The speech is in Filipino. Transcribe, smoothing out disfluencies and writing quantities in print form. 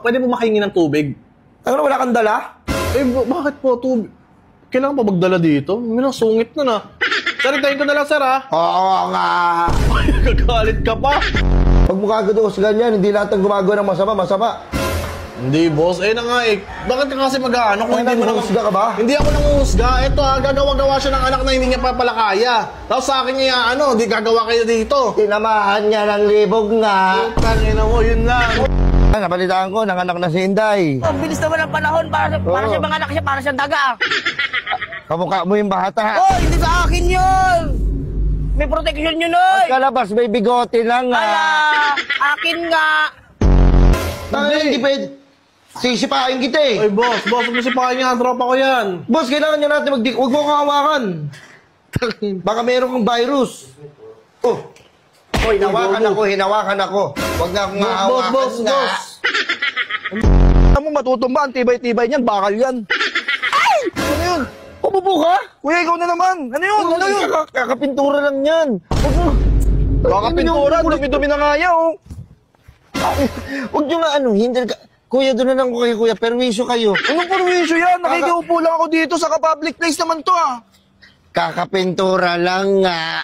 Pwede mo makahingi ng tubig? Ano, wala kang dala? Eh, bakit po tubig? Kailangan pa magdala dito? May sungit na na. Sir, hintayin ko na lang, sir, ha? Oo nga. Gagalit ka pa. Pag mukha ko ganyan, hindi lahat ng gumagawa ng masama. Hindi, boss. Eh na nga eh. Bakit ka kasi mag-ano kung hindi mo nanguhusga ka ba? Hindi ako nanguhusga. Ito ha, gagawa-gawa siya ng anak na hindi niya pa pala kaya. Tapos sa akin niya, di gagawa kayo dito. Tinamahan niya ng libog nga. Tangina mo, yun lang. Nabalitaan ko, nanganak na si Inday. Ang bilis naman ng panahon para sa mga anak siya, para siyang daga. Kamukha mo yung bata. Oh, hindi sa akin yun! May protection yun, oy! Kalabas, may bigote lang nga. Ala, akin nga! Hindi pwede. Sisipain kita eh. Ay, boss, huwag mo sipahin niya. Tropa ko yan. Boss, kailangan niya natin huwag mo kang hawakan. Baka meron kang virus. Oh. Oh, hinawakan ako. Huwag na akong hawakan. Boss. Alam mo, matutumba. Ang tibay-tibay niyan. Bakal yan. Ay! Ano yun? Pupupo ka? Kuya, ikaw na naman. Ano yun? Kakapintura lang yan. Huwag mo. Baka pintura. Dumi-dumi na nga yan, oh. Huwag nyo nga hindi ka. Kuya, doon na lang ko kayo, kuya. Perwisyo kayo. Anong perwisyo yan? Nakikiupo lang ako dito sa public place naman to, ah. Kakapintura lang nga.